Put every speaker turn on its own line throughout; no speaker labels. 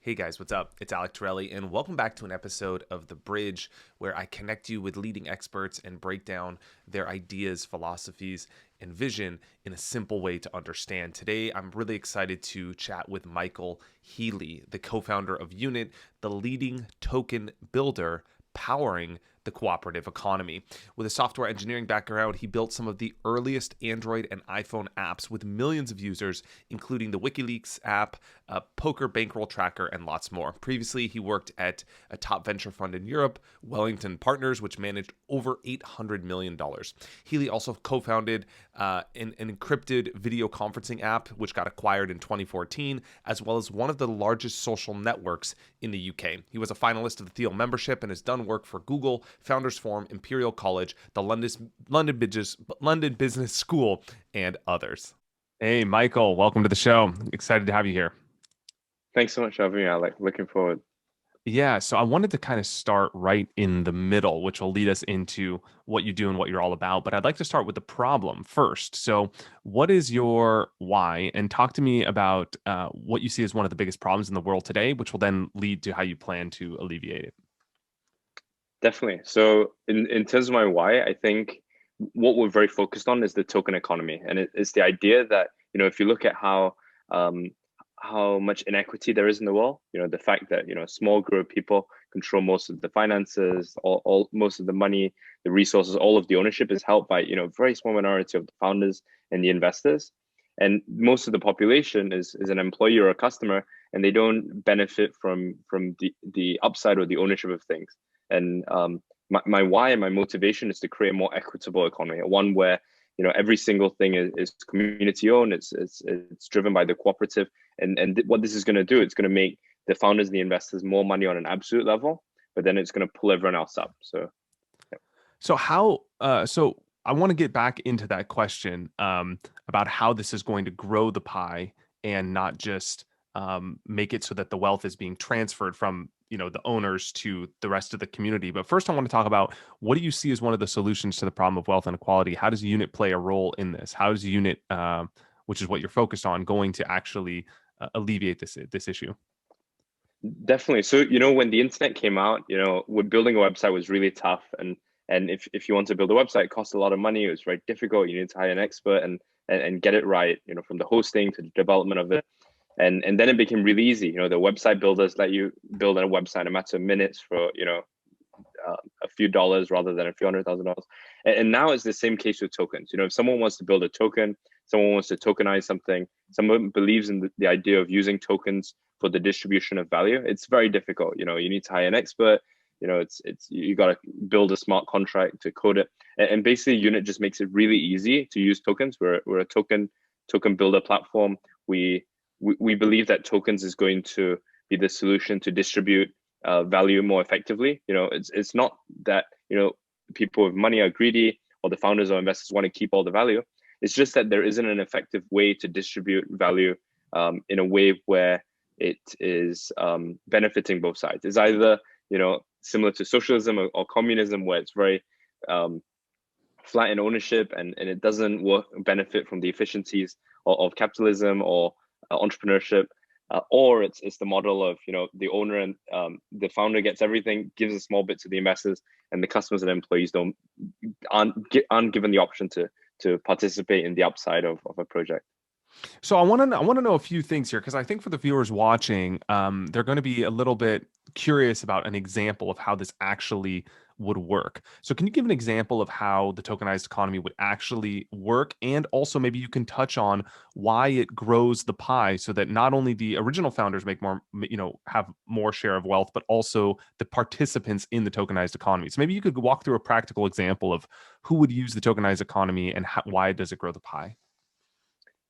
Hey guys, what's up? It's Alec Torelli, and welcome back to an episode of The Bridge, where I connect you with leading experts and break down their ideas, philosophies, and vision in a simple way to understand. Today, I'm really excited to chat with Michael Healy, the co-founder of Unit, the leading token builder powering the cooperative economy. With a software engineering background, he built some of the earliest Android and iPhone apps with millions of users, including the WikiLeaks app, Poker Bankroll Tracker, and lots more. Previously, he worked at a top venture fund in Europe, Wellington Partners, which managed over $800 million. Healy also co-founded an encrypted video conferencing app, which got acquired in 2014, as well as one of the largest social networks in the UK. He was a finalist of the Thiel membership and has done work for Google, Founders Forum, Imperial College, the London Business School, and others. Hey, Michael, welcome to the show. Excited to have you here.
Thanks so much for having me, Alec. Looking forward.
Yeah, so I wanted to kind of start right in the middle, which will lead us into what you do and what you're all about. But I'd like to start with the problem first. So, what is your why? And talk to me about what you see as one of the biggest problems in the world today, which will then lead to how you plan to alleviate it.
Definitely. So in terms of my why, I think what we're very focused on is the token economy. And it's the idea that, if you look at um, how much inequity there is in the world, the fact that, a small group of people control most of the finances, all most of the money, the resources, all of the ownership is held by, a very small minority of the founders and the investors. And most of the population is an employee or a customer, and they don't benefit from the upside or the ownership of things. And my why and my motivation is to create a more equitable economy, one where every single thing is community owned. It's driven by the cooperative, and what this is going to do, it's going to make the founders and the investors more money on an absolute level, but then it's going to pull everyone else up. So, yeah.
So how? So I want to get back into that question about how this is going to grow the pie and not just make it so that the wealth is being transferred from the owners to the rest of the community. But first, I want to talk about what do you see as one of the solutions to the problem of wealth inequality? How does Unit play a role in this? How does Unit, which is what you're focused on, going to actually alleviate this issue?
Definitely. So, when the internet came out, when building a website was really tough. And if you want to build a website, it costs a lot of money. It was very difficult. You need to hire an expert and get it right, from the hosting to the development of it. And then it became really easy. The website builders let you build a website in a matter of minutes for, a few dollars rather than a few $100,000. And now it's the same case with tokens. If someone wants to build a token, someone wants to tokenize something, someone believes in the idea of using tokens for the distribution of value, it's very difficult. You need to hire an expert. You got to build a smart contract to code it. And basically, Unit just makes it really easy to use tokens. We're a token builder platform. We believe that tokens is going to be the solution to distribute value more effectively. It's not that people with money are greedy or the founders or investors want to keep all the value. It's just that there isn't an effective way to distribute value in a way where it is benefiting both sides. It's either similar to socialism or communism, where it's very flat in ownership and it doesn't benefit from the efficiencies of capitalism or entrepreneurship, or it's the model of the owner and the founder gets everything, gives a small bit to the investors, and the customers and employees aren't given the option to participate in the upside of a project.
So I want to know a few things here because I think for the viewers watching, they're going to be a little bit curious about an example of how this actually would work. So can you give an example of how the tokenized economy would actually work? And also maybe you can touch on why it grows the pie so that not only the original founders make more, have more share of wealth, but also the participants in the tokenized economy. So maybe you could walk through a practical example of who would use the tokenized economy and why does it grow the pie?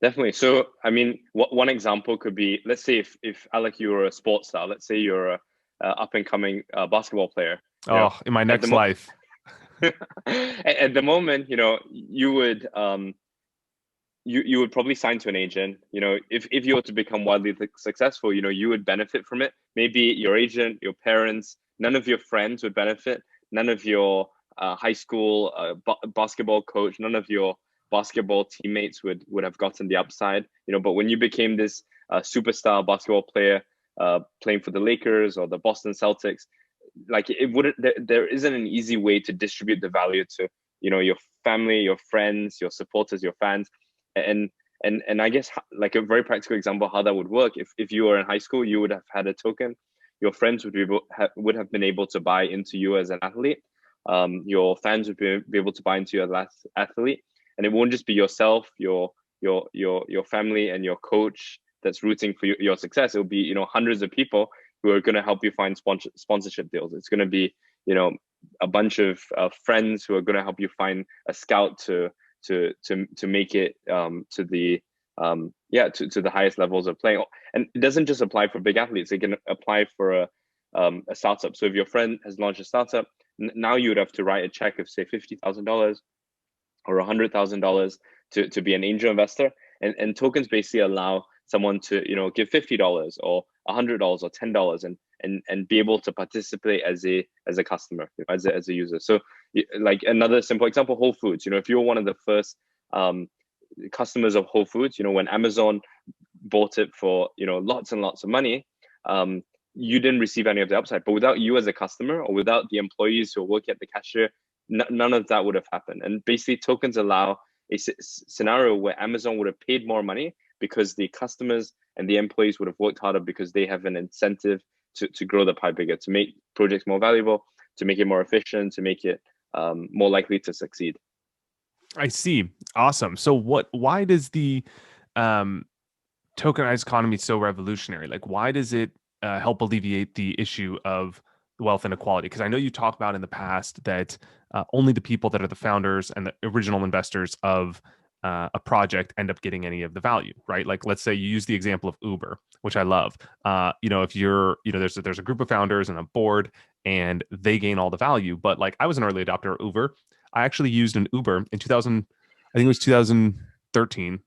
Definitely. So, I mean, one example could be, let's say if Alec, you were a sports star, let's say you're a up and coming basketball player.
Oh, in my
At the
next life.
at the moment, you would you would probably sign to an agent. If you were to become wildly successful, you would benefit from it. Maybe your agent, your parents, none of your friends would benefit. None of your high school basketball coach, none of your basketball teammates would have gotten the upside. But when you became this superstar basketball player, playing for the Lakers or the Boston Celtics. Like it wouldn't, there isn't an easy way to distribute the value to, your family, your friends, your supporters, your fans. And and I guess like a very practical example how that would work, if you were in high school, you would have had a token. Your friends would have been able to buy into you as an athlete. Your fans would be able to buy into you as an athlete, and it won't just be yourself, your family, and your coach that's rooting for your success. It'll be hundreds of people who are going to help you find sponsorship deals. It's going to be a bunch of friends who are going to help you find a scout to make it to the to the highest levels of playing. And it doesn't just apply for big athletes. It can apply for a startup. So if your friend has launched a startup, now you would have to write a check of say $50,000 or $100,000 to be an angel investor. And tokens basically allow someone to give $50 or $100 or $10 and be able to participate as a customer, as a user. So like another simple example, Whole Foods. If you're one of the first customers of Whole Foods, when Amazon bought it for lots and lots of money, you didn't receive any of the upside. But without you as a customer, or without the employees who are working at the cashier, none of that would have happened. And basically, tokens allow a scenario where Amazon would have paid more money because the customers and the employees would have worked harder because they have an incentive to grow the pie bigger, to make projects more valuable, to make it more efficient, to make it more likely to succeed.
I see. Awesome. So why does the tokenized economy so revolutionary? Like, why does it help alleviate the issue of wealth inequality? Because I know you talked about in the past that only the people that are the founders and the original investors of a project end up getting any of the value, right? Like, let's say you use the example of Uber, which I love. If you're, there's a group of founders and a board, and they gain all the value. But like, I was an early adopter of Uber. I actually used an Uber in 2000. I think it was 2013.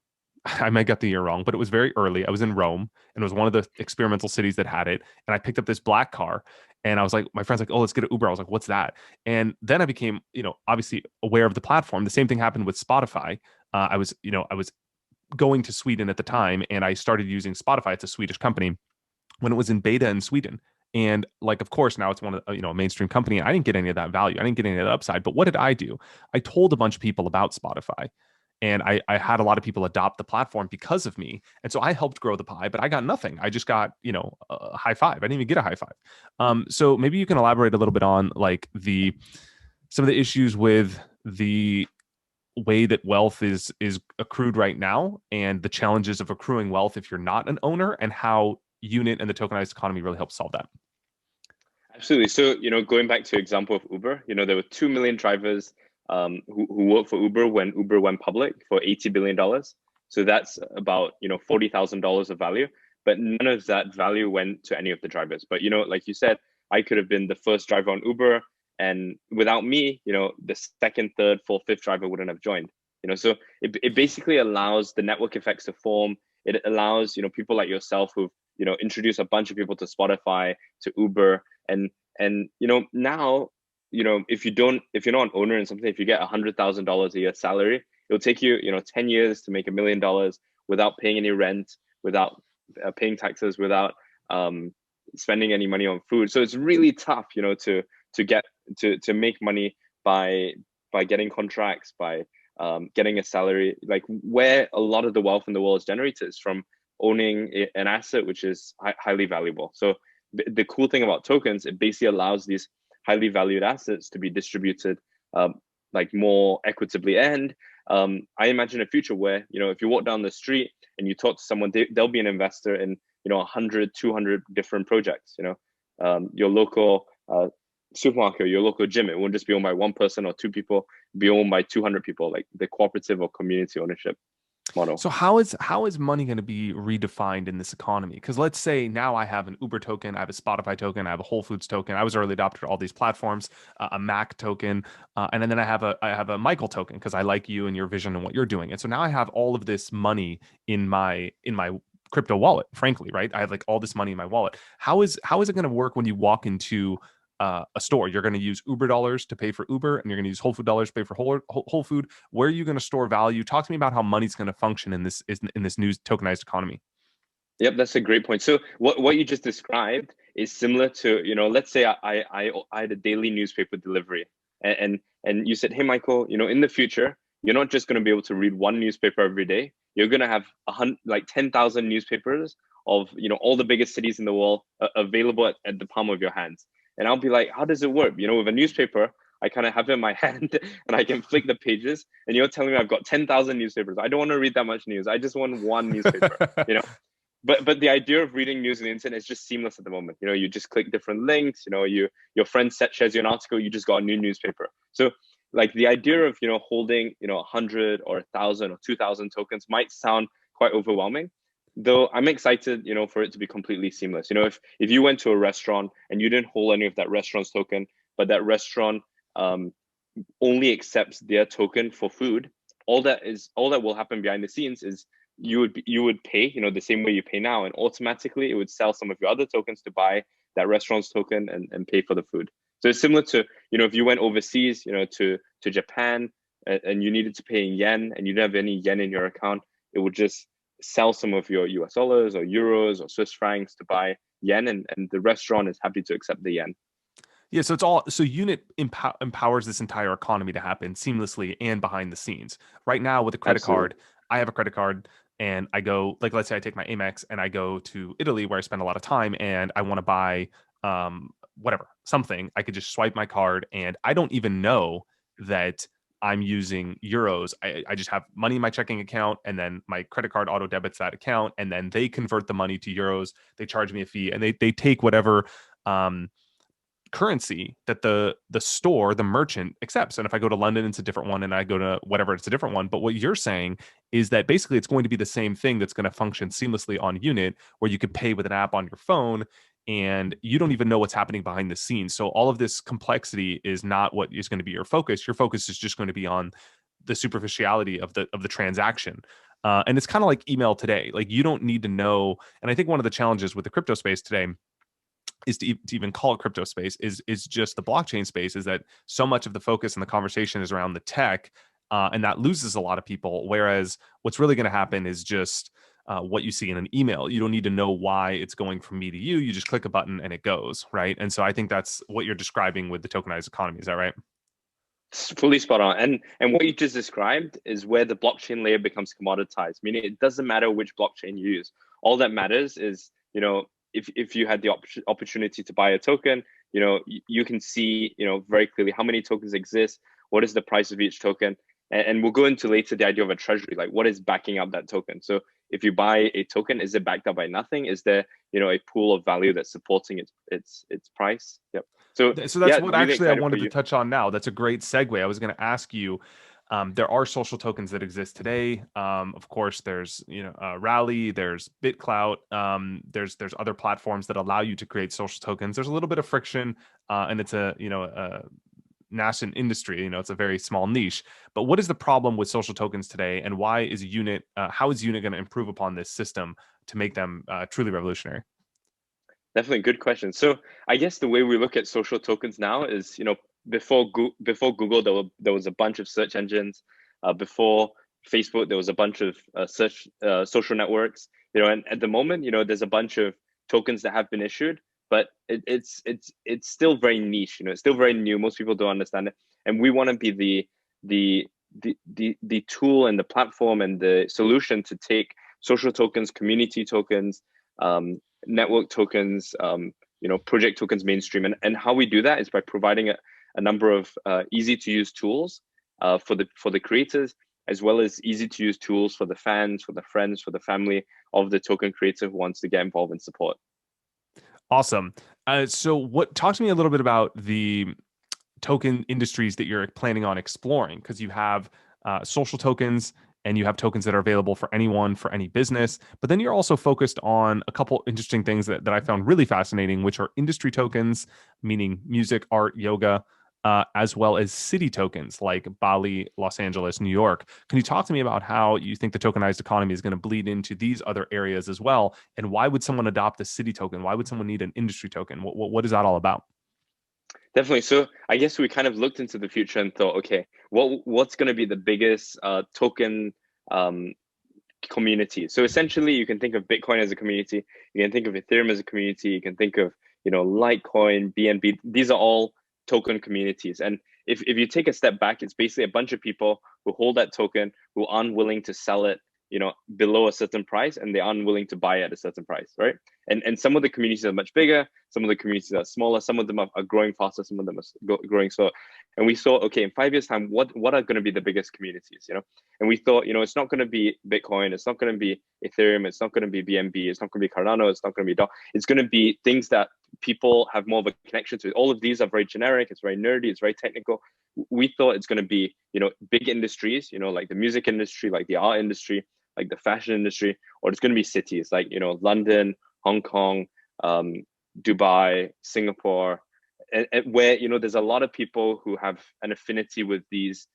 I might get the year wrong, but it was very early. I was in Rome, and it was one of the experimental cities that had it. And I picked up this black car, and I was like, my friend's like, "Oh, let's get an Uber." I was like, "What's that?" And then I became, obviously aware of the platform. The same thing happened with Spotify. I was going to Sweden at the time, and I started using Spotify. It's a Swedish company when it was in beta in Sweden. And like, of course, now it's one of a mainstream company. I didn't get any of that value. I didn't get any of that upside. But what did I do? I told a bunch of people about Spotify. And I had a lot of people adopt the platform because of me. And so I helped grow the pie, but I got nothing. I just got, a high five. I didn't even get a high five. So maybe you can elaborate a little bit on like some of the issues with the way that wealth is accrued right now, and the challenges of accruing wealth if you're not an owner, and how unit and the tokenized economy really helps solve that.
Absolutely. So, going back to example of Uber, there were 2 million drivers who worked for Uber when Uber went public for $80 billion. So that's about, $40,000 of value, but none of that value went to any of the drivers. But, like you said, I could have been the first driver on Uber, and without me, the second, third, fourth, fifth driver wouldn't have joined. So it basically allows the network effects to form. It allows, people like yourself who've, introduced a bunch of people to Spotify, to Uber, and now, if you're not an owner in something, if you get $100,000 a year salary, it'll take you, 10 years to make $1 million without paying any rent, without paying taxes, without spending any money on food. So it's really tough, to make money by getting contracts, by getting a salary. Like, where a lot of the wealth in the world is generated is from owning an asset which is highly valuable. So the cool thing about tokens, it basically allows these highly valued assets to be distributed like more equitably. And I imagine a future where, if you walk down the street and you talk to someone, they'll be an investor in 100, 200 different projects. Your local supermarket, your local gym, it won't just be owned by one person or two people, be owned by 200 people, like the cooperative or community ownership model.
So how is money going to be redefined in this economy? Because let's say now I have an Uber token, I have a Spotify token, I have a Whole Foods token. I was early adopter to all these platforms, a Mac token, and then I have a Michael token because I like you and your vision and what you're doing. And so now I have all of this money in my crypto wallet, frankly, right? I have like all this money in my wallet. How is it going to work when you walk into a store? You're going to use Uber dollars to pay for Uber, and you're going to use Whole Food dollars to pay for Whole Food. Where are you going to store value? Talk to me about how money's going to function in this new tokenized economy.
Yep, that's a great point. So what you just described is similar to, let's say I had a daily newspaper delivery, and you said, hey Michael, in the future, you're not just going to be able to read one newspaper every day. You're going to have 10,000 newspapers of all the biggest cities in the world available at the palm of your hands. And I'll be like, how does it work? With a newspaper, I kind of have it in my hand and I can flick the pages. And you're telling me I've got 10,000 newspapers. I don't want to read that much news. I just want one newspaper. You know, but the idea of reading news on the internet is just seamless at the moment. You just click different links. Your friend shares you an article, you just got a new newspaper. So like the idea of holding 100 or 1,000 or 2,000 tokens might sound quite overwhelming, though I'm excited for it to be completely seamless. If you went to a restaurant and you didn't hold any of that restaurant's token, but that restaurant only accepts their token for food, all that will happen behind the scenes is you would pay the same way you pay now, and automatically it would sell some of your other tokens to buy that restaurant's token and pay for the food. So it's similar to if you went overseas to Japan, and you needed to pay in yen and you didn't have any yen in your account, it would just sell some of your US dollars or euros or Swiss francs to buy yen, and the restaurant is happy to accept the yen.
Yeah, so Unit empowers this entire economy to happen seamlessly and behind the scenes. Right now with a credit
Absolutely.
card, I have a credit card and I go, like, let's say I take my Amex and I go to Italy where I spend a lot of time and I want to buy whatever, something. I could just swipe my card and I don't even know that I'm using euros. I just have money in my checking account and then my credit card auto debits that account and then they convert the money to euros. They charge me a fee and they take whatever um currency that the store, the merchant accepts. And if I go to London, it's a different one, and I go to whatever, it's a different one. But what you're saying is that basically it's going to be the same thing that's going to function seamlessly on Unit, where you could pay with an app on your phone and you don't even know what's happening behind the scenes. So all of this complexity is not what is going to be your focus. Your focus is just going to be on the superficiality of the transaction. And it's kind of like email today. Like you don't need to know. And I think one of the challenges with the crypto space today is to even call it crypto space is just the blockchain space, is that so much of the focus and the conversation is around the tech, and that loses a lot of people. Whereas what's really going to happen is just what you see in an email. You don't need to know why it's going from me to you. You just click a button and it goes, right? And so I think that's what you're describing with the tokenized economy. Is that right?
Fully spot on. And what you just described is where the blockchain layer becomes commoditized, meaning it doesn't matter which blockchain you use. All that matters is, if you had the opportunity to buy a token, you can see, very clearly how many tokens exist, what is the price of each token. And we'll go into later the idea of a treasury, like what is backing up that token. So if you buy a token, is it backed up by nothing? Is there, a pool of value that's supporting its price? Yep. So
So that's
yeah,
what
really
actually I
excited for
wanted to
you.
touch on now. That's a great segue. I was going to ask you, there are social tokens that exist today. Of course, there's Rally, there's BitClout, there's other platforms that allow you to create social tokens. There's a little bit of friction, and it's a nascent industry. It's a very small niche. But what is the problem with social tokens today, and why is Unit? How is Unit going to improve upon this system to make them truly revolutionary?
Definitely good question. So I guess the way we look at social tokens now is, before Google, there was a bunch of search engines. Before Facebook, there was a bunch of search social networks. And at the moment, there's a bunch of tokens that have been issued, but it's still very niche. It's still very new. Most people don't understand it, and we want to be the tool and the platform and the solution to take social tokens, community tokens, network tokens, project tokens mainstream. And how we do that is by providing a number of easy to use tools for the creators, as well as easy to use tools for the fans, for the friends, for the family of the token creator who wants to get involved and support.
Awesome. So talk to me a little bit about the token industries that you're planning on exploring, because you have social tokens and you have tokens that are available for anyone, for any business. But then you're also focused on a couple interesting things that I found really fascinating, which are industry tokens, meaning music, art, yoga, as well as city tokens like Bali, Los Angeles, New York. Can you talk to me about how you think the tokenized economy is going to bleed into these other areas as well? And why would someone adopt a city token? Why would someone need an industry token? What is that all about?
Definitely. So I guess we kind of looked into the future and thought, okay, what's going to be the biggest token um, community. So essentially, you can think of Bitcoin as a community. You can think of Ethereum as a community. You can think of, Litecoin, BNB. These are all token communities. And if you take a step back, it's basically a bunch of people who hold that token who aren't willing to sell it, below a certain price, and they aren't willing to buy at a certain price, right? And some of the communities are much bigger. Some of the communities are smaller. Some of them are growing faster. Some of them are growing slower. And we thought, okay, in 5 years' time, what are going to be the biggest communities? And we thought, it's not going to be Bitcoin. It's not going to be Ethereum. It's not going to be BNB. It's not going to be Cardano. It's not going to be DAO. It's going to be things that people have more of a connection to. All of these are very generic. It's very nerdy. It's very technical. We thought it's going to be, big industries, like the music industry, like the art industry, like the fashion industry, or it's going to be cities like, London, Hong Kong, Dubai, Singapore, and where, there's a lot of people who have an affinity with these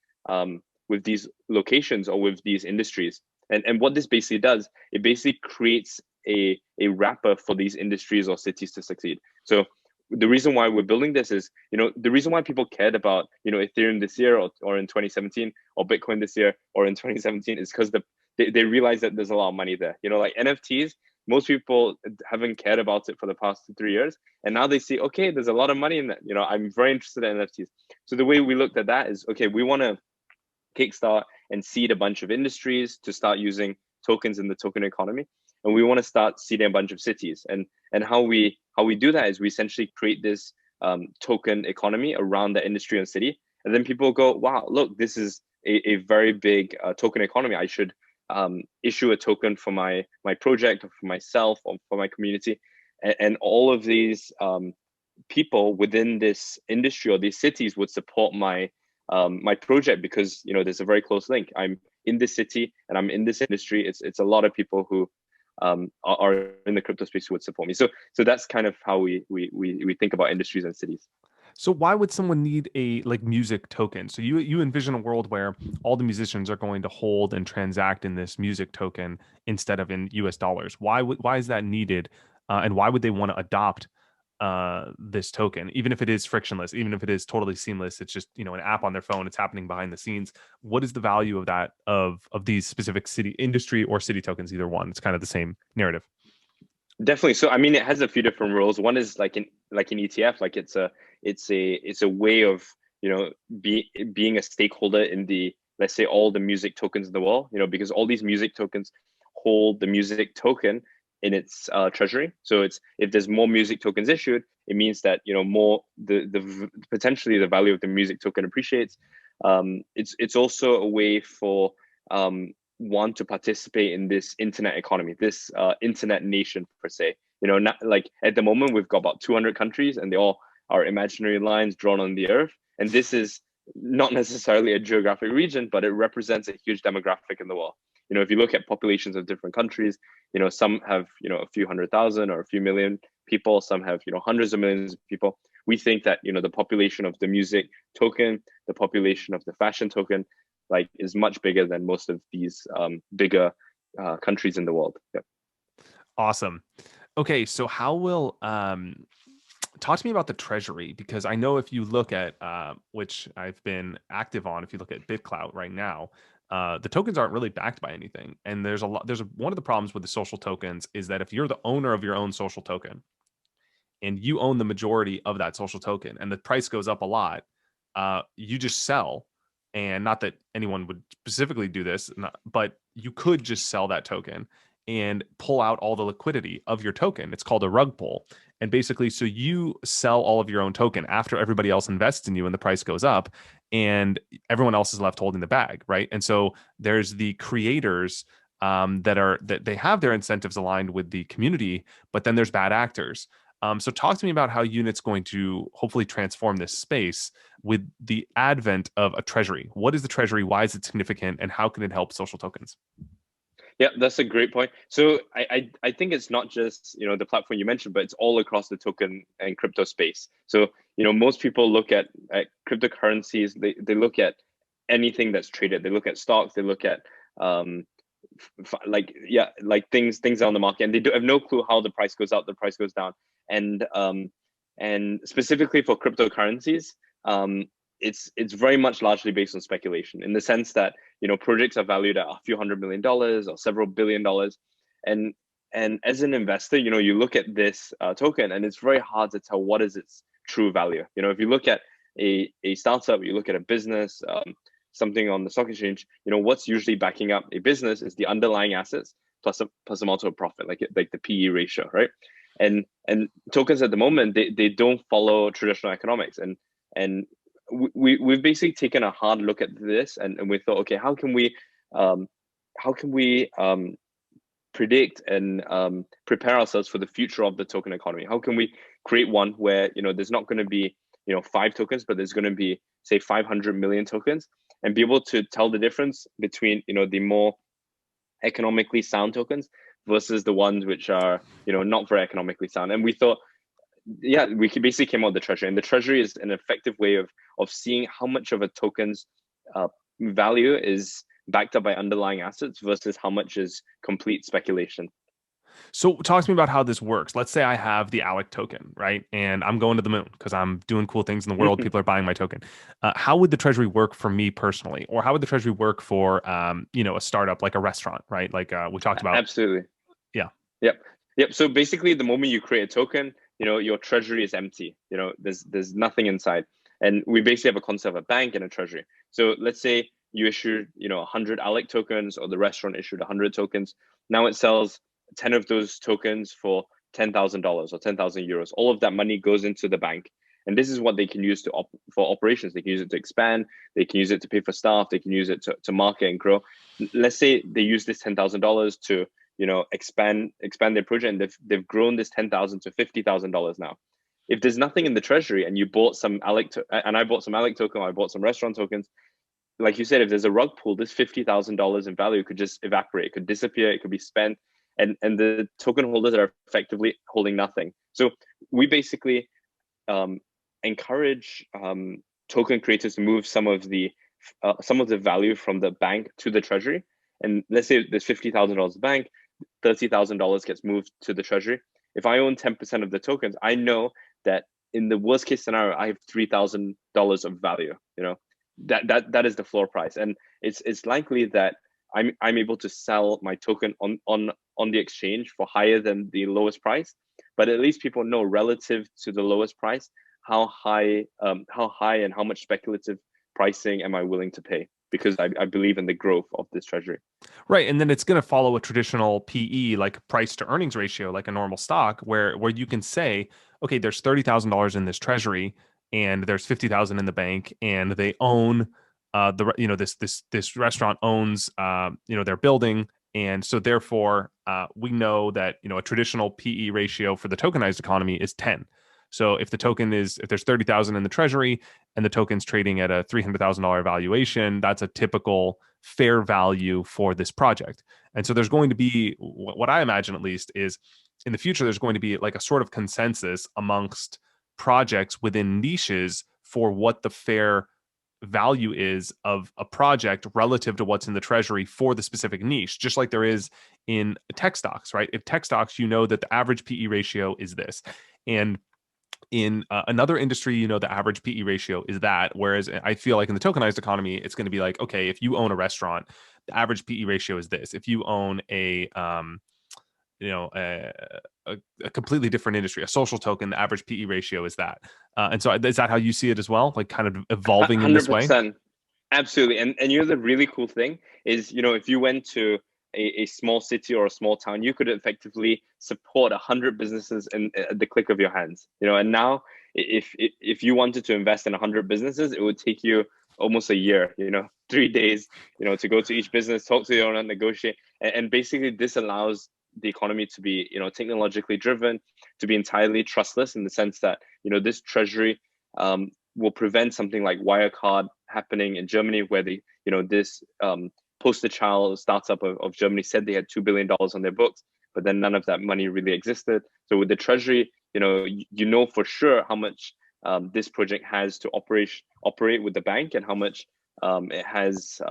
locations or with these industries. And what this basically does, it basically creates a wrapper for these industries or cities to succeed. So the reason why we're building this is, the reason why people cared about, Ethereum this year or in 2017, or Bitcoin this year or in 2017 is because they realize that there's a lot of money there. Like NFTs, most people haven't cared about it for the past 3 years. And now they see, okay, there's a lot of money in that. I'm very interested in NFTs. So the way we looked at that is, okay, we want to kickstart and seed a bunch of industries to start using tokens in the token economy. And we want to start seeding a bunch of cities. And how we do that is we essentially create this token economy around the industry and city. And then people go, wow, look, this is a very big token economy. I should issue a token for my project, or for myself, or for my community. And all of these people within this industry or these cities would support my project, because there's a very close link. I'm in this city and I'm in this industry. It's a lot of people who are in the crypto space who would support me. So that's kind of how we think about industries and cities.
So why would someone need a music token? So you envision a world where all the musicians are going to hold and transact in this music token instead of in US dollars. Why is that needed? And why would they want to adopt this token, even if it is frictionless, even if it is totally seamless? It's just, an app on their phone. It's happening behind the scenes. What is the value of that, of these specific industry or city tokens? Either one. It's kind of the same narrative.
Definitely. So I mean, it has a few different rules. One is like an ETF, like it's a way of being a stakeholder in the, let's say, all the music tokens in the world. Because all these music tokens hold the music token in its treasury. So if there's more music tokens issued, it means that more the potentially the value of the music token appreciates. It's also a way for want to participate in this internet economy, this internet nation per se. Not like at the moment we've got about 200 countries, and they all are imaginary lines drawn on the earth. And this is not necessarily a geographic region, but it represents a huge demographic in the world. If you look at populations of different countries, some have a few 100,000 or a few million people. Some have hundreds of millions of people. We think that the population of the music token, the population of the fashion token, is much bigger than most of these bigger countries in the world. Yeah.
Awesome. Okay, so how will talk to me about the treasury, because I know if you look at which I've been active on, if you look at BitClout right now, the tokens aren't really backed by anything. And there's one of the problems with the social tokens is that if you're the owner of your own social token and you own the majority of that social token and the price goes up a lot, you just sell. And not that anyone would specifically do this, but you could just sell that token and pull out all the liquidity of your token. It's called a rug pull. And basically, so you sell all of your own token after everybody else invests in you and the price goes up, and everyone else is left holding the bag, right? And so there's the creators that they have their incentives aligned with the community, but then there's bad actors. So talk to me about how Unit's going to hopefully transform this space with the advent of a treasury. What is the treasury? Why is it significant? And how can it help social tokens?
Yeah, that's a great point. So I think it's not just the platform you mentioned, but it's all across the token and crypto space. So most people look at cryptocurrencies. They look at anything that's traded. They look at stocks. They look at things on the market, and they have no clue how the price goes up, the price goes down. And specifically for cryptocurrencies, it's very much largely based on speculation, in the sense that projects are valued at a few $100 million or several $1 billion. And as an investor, you look at this token, and it's very hard to tell what is its true value. If you look at a startup, you look at a business, something on the stock exchange, what's usually backing up a business is the underlying assets plus a multiple profit, like the PE ratio, right? And tokens at the moment, they don't follow traditional economics, and we've basically taken a hard look at this, and we thought, okay, how can we predict and prepare ourselves for the future of the token economy? How can we create one where there's not going to be 5 tokens, but there's going to be, say, 500 million tokens, and be able to tell the difference between the more economically sound tokens versus the ones which are not very economically sound. And we thought, yeah, we basically came out with the treasury, and the treasury is an effective way of seeing how much of a token's value is backed up by underlying assets versus how much is complete speculation.
So talk to me about how this works. Let's say I have the Alec token, right? And I'm going to the moon because I'm doing cool things in the world. People are buying my token. How would the treasury work for me personally? Or how would the treasury work for, a startup like a restaurant, right? Like we talked about.
Absolutely.
Yeah.
Yep. So basically, the moment you create a token, your treasury is empty. There's nothing inside. And we basically have a concept of a bank and a treasury. So let's say you issued, 100 Alec tokens, or the restaurant issued 100 tokens. Now it sells 10 of those tokens for $10,000 or 10,000 euros. All of that money goes into the bank. And this is what they can use for operations. They can use it to expand. They can use it to pay for staff. They can use it to market and grow. Let's say they use this $10,000 to expand their project, and they've grown this $10,000 to $50,000 now. If there's nothing in the treasury, and you bought some Alec, and I bought some Alec token, I bought some restaurant tokens, like you said, if there's a rug pull, this $50,000 in value could just evaporate. It could disappear. It could be spent, and the token holders are effectively holding nothing. So we basically encourage token creators to move some of the value from the bank to the treasury. And let's say there's $50,000 in the bank, $30,000 gets moved to the treasury. If I own 10% of the tokens, I know that in the worst case scenario, I have $3,000 of value. That is the floor price, and it's likely that I'm able to sell my token on the exchange for higher than the lowest price. But at least people know, relative to the lowest price, how high and how much speculative pricing am I willing to pay, because I believe in the growth of this treasury.
Right. And then it's going to follow a traditional PE, like price to earnings ratio, like a normal stock, where you can say, okay, there's $30,000 in this treasury, and there's 50,000 in the bank, and they own this restaurant owns their building. And so therefore we know that a traditional PE ratio for the tokenized economy is 10. So if there's 30,000 in the treasury and the token's trading at a $300,000 valuation, that's a typical fair value for this project. And so there's going to be, what I imagine at least, is in the future, there's going to be like a sort of consensus amongst projects within niches for what the fair value is of a project relative to what's in the treasury for the specific niche, just like there is in tech stocks, right? If tech stocks, that the average PE ratio is this. And in another industry, the average PE ratio is that. Whereas I feel like in the tokenized economy, it's going to be like, okay, if you own a restaurant, the average PE ratio is this. If you own a completely different industry, a social token, the average PE ratio is that. And so is that how you see it as well? Like kind of evolving in this way?
100%. Absolutely. And the really cool thing is, if you went to a small city or a small town, you could effectively support 100 businesses at the click of your hands. And now if you wanted to invest in 100 businesses, it would take you almost a year, 3 days, to go to each business, talk to the owner, negotiate. And basically this allows the economy to be, technologically driven, to be entirely trustless, in the sense that, this treasury will prevent something like Wirecard happening in Germany, where this poster child startup of Germany said they had $2 billion on their books, but then none of that money really existed. So with the treasury, for sure how much this project has to operate with the bank, and how much it has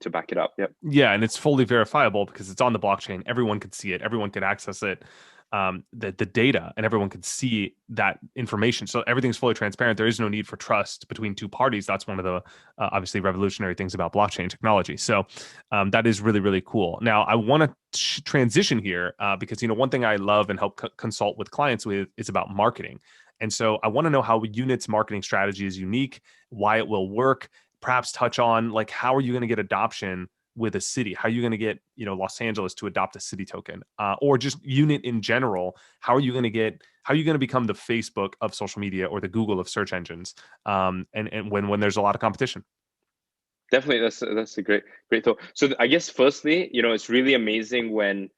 to back it up. Yep.
Yeah, and it's fully verifiable because it's on the blockchain. Everyone could see it. Everyone could access it. the data, and everyone can see that information. So everything's fully transparent. There is no need for trust between two parties. That's one of the obviously revolutionary things about blockchain technology. So that is really, really cool. Now, I want to transition here because, one thing I love and help consult with clients with is about marketing. And so I want to know how Unit's marketing strategy is unique, why it will work, perhaps touch on like, how are you going to get adoption with a city? How are you going to get, Los Angeles to adopt a city token, or just Unit in general? How are you going to become the Facebook of social media or the Google of search engines? And when there's a lot of competition.
Definitely, that's a great thought. So I guess firstly, it's really amazing when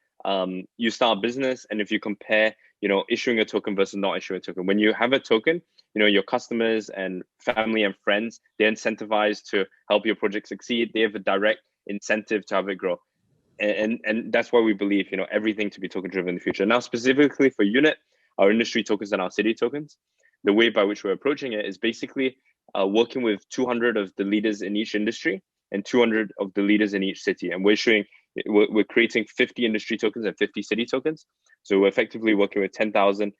you start a business, and if you compare, issuing a token versus not issuing a token. When you have a token, your customers and family and friends, they're incentivized to help your project succeed. They have a direct incentive to have it grow, and that's why we believe, everything to be token driven in the future. Now, specifically for Unit, our industry tokens and our city tokens, the way by which we're approaching it is basically working with 200 of the leaders in each industry and 200 of the leaders in each city. And we're creating 50 industry tokens and 50 city tokens. So we're effectively working with 10,000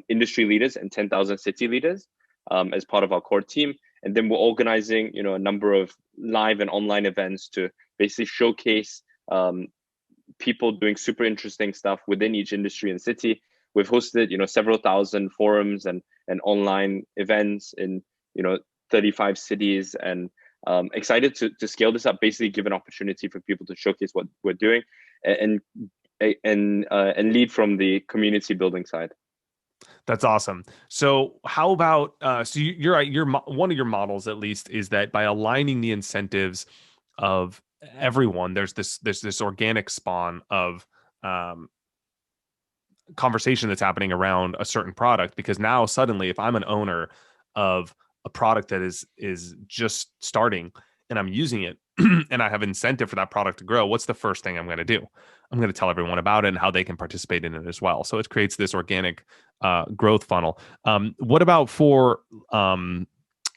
industry leaders and 10,000 city leaders as part of our core team. And then we're organizing, a number of live and online events to basically showcase people doing super interesting stuff within each industry and city. We've hosted, several thousand forums and online events in 35 cities, and excited to scale this up, basically give an opportunity for people to showcase what we're doing and lead from the community building side.
That's awesome. So how about so you're one of your models at least is that by aligning the incentives of everyone, there's this organic spawn of conversation that's happening around a certain product, because now suddenly if I'm an owner of a product that is just starting and I'm using it and I have incentive for that product to grow, what's the first thing I'm going to do? I'm going to tell everyone about it and how they can participate in it as well. So it creates this organic growth funnel. What about for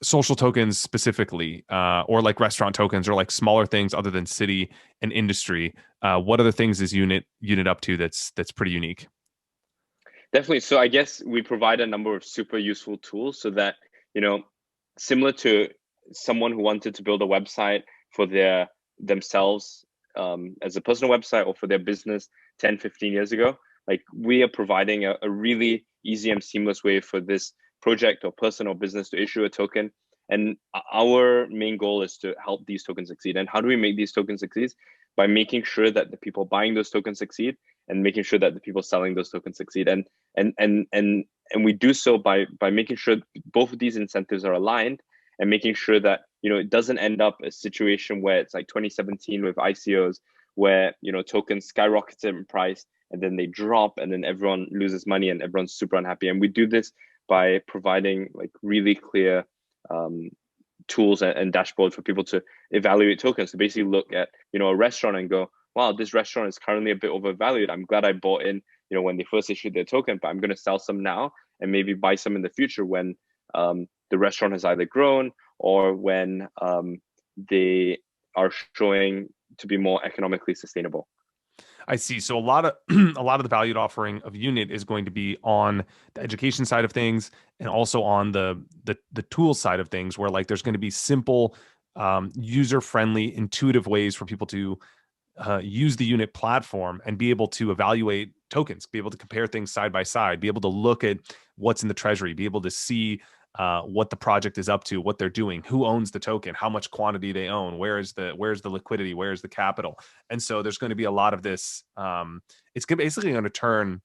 social tokens specifically, or like restaurant tokens, or like smaller things other than city and industry? What other things is Unit up to that's pretty unique?
Definitely. So I guess we provide a number of super useful tools so that, similar to someone who wanted to build a website for themselves as a personal website or for their business 10, 15 years ago, like we are providing a really easy and seamless way for this project or person or business to issue a token. And our main goal is to help these tokens succeed. And how do we make these tokens succeed? By making sure that the people buying those tokens succeed, and making sure that the people selling those tokens succeed. And we do so by making sure both of these incentives are aligned, and making sure that it doesn't end up a situation where it's like 2017 with ICOs, where tokens skyrocketed in price and then they drop and then everyone loses money and everyone's super unhappy. And we do this by providing like really clear tools and dashboards for people to evaluate tokens, to basically look at a restaurant and go, wow, this restaurant is currently a bit overvalued. I'm glad I bought in when they first issued their token, but I'm going to sell some now and maybe buy some in the future when the restaurant has either grown or when they are showing to be more economically sustainable.
I see. So a lot of a lot of the valued offering of Unit is going to be on the education side of things, and also on the tool side of things, where like there's going to be simple, user friendly, intuitive ways for people to use the Unit platform and be able to evaluate tokens, be able to compare things side by side, be able to look at what's in the treasury, be able to see what the project is up to, what they're doing, who owns the token, how much quantity they own, where's the liquidity, where's the capital. And so there's going to be a lot of this. It's basically going to turn,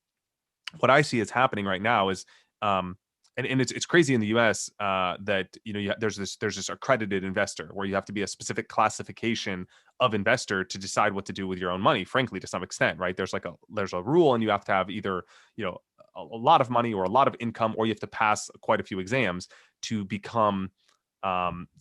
what I see is happening right now is, and it's crazy in the U.S. That there's this accredited investor where you have to be a specific classification of investor to decide what to do with your own money. Frankly, to some extent, right? There's a rule, and you have to have either a lot of money or a lot of income, or you have to pass quite a few exams to become,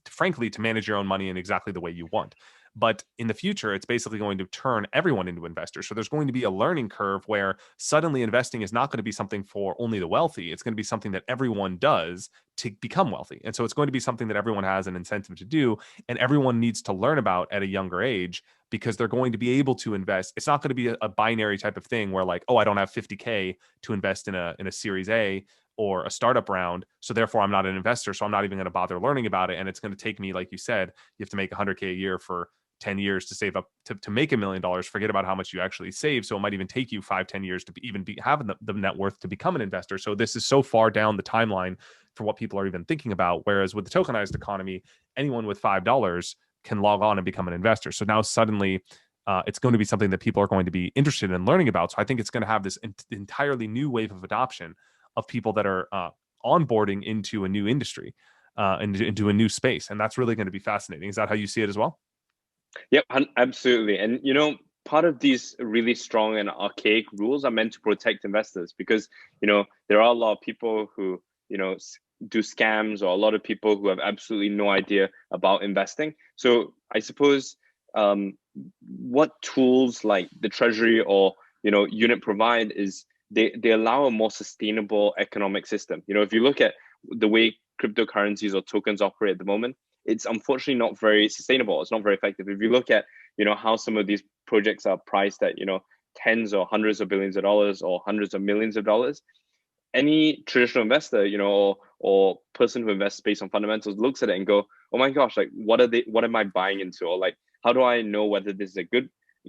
frankly, to manage your own money in exactly the way you want. But in the future, it's basically going to turn everyone into investors. So there's going to be a learning curve where suddenly investing is not going to be something for only the wealthy. It's going to be something that everyone does to become wealthy. And so it's going to be something that everyone has an incentive to do, and everyone needs to learn about at a younger age, because they're going to be able to invest. It's not going to be a binary type of thing where like, oh, I don't have 50K to invest in a series A or a startup round, so therefore I'm not an investor, so I'm not even going to bother learning about it. And it's going to take me, like you said, you have to make 100K a year for 10 years to save up to make $1 million. Forget about how much you actually save. So it might even take you 5-10 years to even be having the net worth to become an investor. So this is so far down the timeline for what people are even thinking about. Whereas with the tokenized economy, anyone with $5 can log on and become an investor. So now suddenly it's going to be something that people are going to be interested in learning about. So I think it's going to have this entirely new wave of adoption of people that are onboarding into a new industry, into a new space. And that's really going to be fascinating. Is that how you see it as well?
Yep, absolutely. And part of these really strong and archaic rules are meant to protect investors, because there are a lot of people who do scams, or a lot of people who have absolutely no idea about investing. So I suppose what tools like the treasury or unit provide is they allow a more sustainable economic system. If you look at the way cryptocurrencies or tokens operate at the moment, it's unfortunately not very sustainable. It's not very effective. If you look at how some of these projects are priced at tens or hundreds of billions of dollars or hundreds of millions of dollars, any traditional investor, or person who invests based on fundamentals looks at it and go, oh my gosh, like what am I buying into? Or like, how do I know whether this is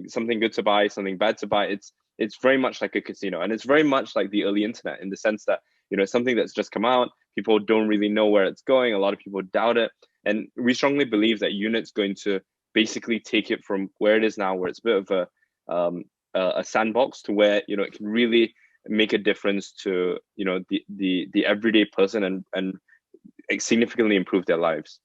something good to buy, something bad to buy? It's very much like a casino, and it's very much like the early internet, in the sense that it's something that's just come out. People don't really know where it's going. A lot of people doubt it, and we strongly believe that unit's going to basically take it from where it is now, where it's a bit of a sandbox, to where it can really make a difference to the everyday person, and significantly improve their lives.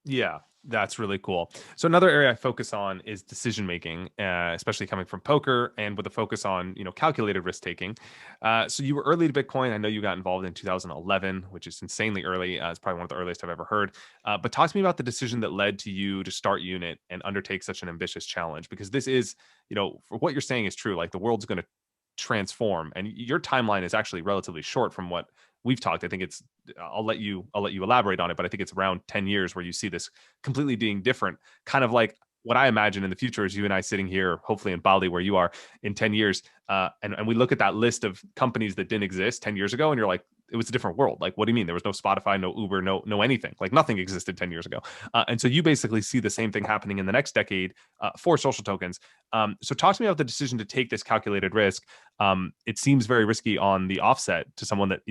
Yeah, that's really cool. So another area I focus on is decision making, especially coming from poker and with a focus on calculated risk taking. So you were early to Bitcoin. I know you got involved in 2011, which is insanely early. It's probably one of the earliest I've ever heard. But talk to me about the decision that led to you to start Unit and undertake such an ambitious challenge, because this is, for what you're saying is true. Like the world's going to transform, and your timeline is actually relatively short from what we've talked. I think it's I'll let you elaborate on it, but I think it's around 10 years where you see this completely being different. Kind of like what I imagine in the future is you and I sitting here, hopefully in Bali where you are, in 10 years. And we look at that list of companies that didn't exist 10 years ago, and you're like, it was a different world. Like, what do you mean? There was no Spotify, no Uber, no anything. Like nothing existed 10 years ago. And so you basically see the same thing happening in the next decade for social tokens. So talk to me about the decision to take this calculated risk. It seems very risky on the offset to someone that,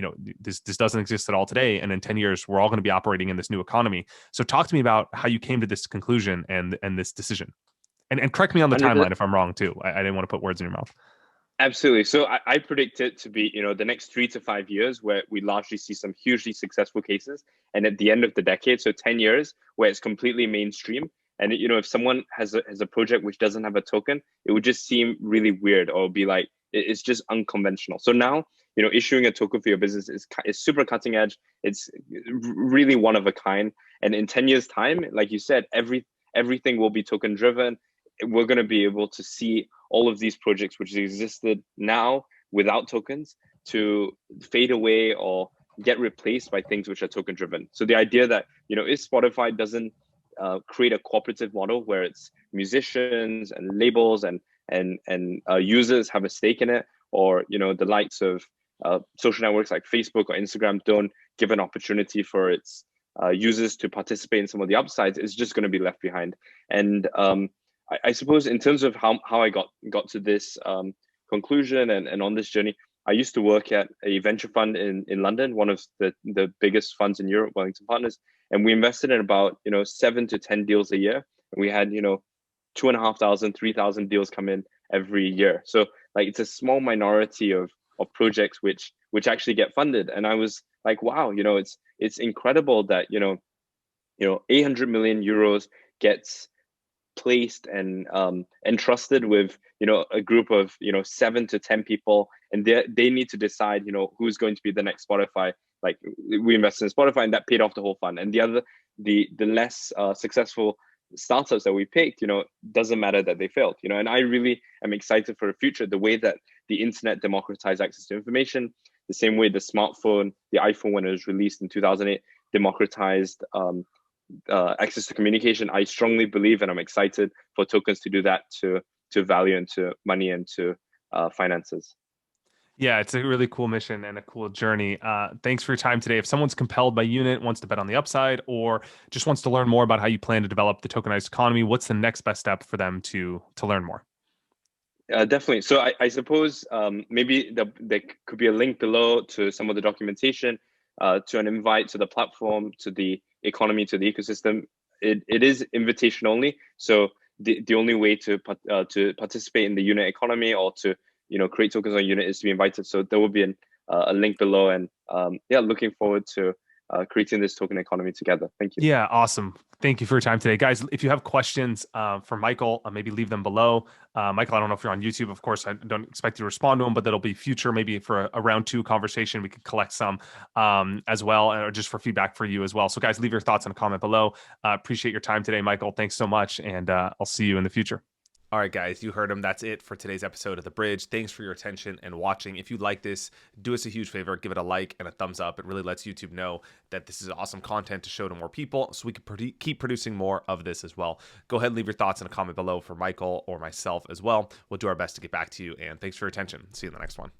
this doesn't exist at all today. And in 10 years, we're all going to be operating in this new economy. So talk to me about how you came to this conclusion and this decision. And correct me on the
100,
timeline if I'm wrong too. I didn't want to put words in your mouth.
Absolutely. So I predict it to be, the next 3 to 5 years where we largely see some hugely successful cases. And at the end of the decade, so 10 years, where it's completely mainstream. And, if someone has a project which doesn't have a token, it would just seem really weird, or be like, it's just unconventional. So now, issuing a token for your business is super cutting edge. It's really one of a kind. And in 10 years time, like you said, everything will be token driven. We're going to be able to see all of these projects which existed now without tokens to fade away or get replaced by things which are token driven. So the idea that if Spotify doesn't create a cooperative model where it's musicians and labels and users have a stake in it, or the likes of social networks like Facebook or Instagram don't give an opportunity for its users to participate in some of the upsides, it's just going to be left behind. And I suppose in terms of how I got to this conclusion and on this journey, I used to work at a venture fund in London, one of the biggest funds in Europe, Wellington Partners, and we invested in about 7 to 10 deals a year. And we had 2,500, 3,000 deals come in every year. So like it's a small minority of projects which actually get funded. And I was like, wow, it's incredible that 800 million euros gets placed and entrusted with a group of 7 to 10 people, and they need to decide who's going to be the next Spotify. Like we invested in Spotify, and that paid off the whole fund. And the less successful startups that we picked, doesn't matter that they failed, and I really am excited for the future, the way that the internet democratized access to information, the same way the smartphone, the iPhone, when it was released in 2008, democratized access to communication. I strongly believe, and I'm excited for tokens to do that to value and to money and to finances.
Yeah, it's a really cool mission and a cool journey. Thanks for your time today. If someone's compelled by Unit, wants to bet on the upside, or just wants to learn more about how you plan to develop the tokenized economy, what's the next best step for them to learn more?
Definitely. So I suppose maybe there could be a link below to some of the documentation, to an invite to the platform, to the economy, to the ecosystem. It is invitation only. So the only way to participate in the unit economy or to create tokens on unit is to be invited. So there will be a link below, and yeah, looking forward to creating this token economy together. Thank you.
Yeah, awesome. Thank you for your time today. Guys, if you have questions for Michael, maybe leave them below. Michael, I don't know if you're on YouTube. Of course, I don't expect you to respond to them, but that'll be future, maybe for a round 2 conversation. We could collect some as well, or just for feedback for you as well. So guys, leave your thoughts in a comment below. Appreciate your time today, Michael. Thanks so much, and I'll see you in the future. All right, guys, you heard him. That's it for today's episode of The Bridge. Thanks for your attention and watching. If you like this, do us a huge favor. Give it a like and a thumbs up. It really lets YouTube know that this is awesome content to show to more people, so we can keep producing more of this as well. Go ahead and leave your thoughts in a comment below for Michael or myself as well. We'll do our best to get back to you, and thanks for your attention. See you in the next one.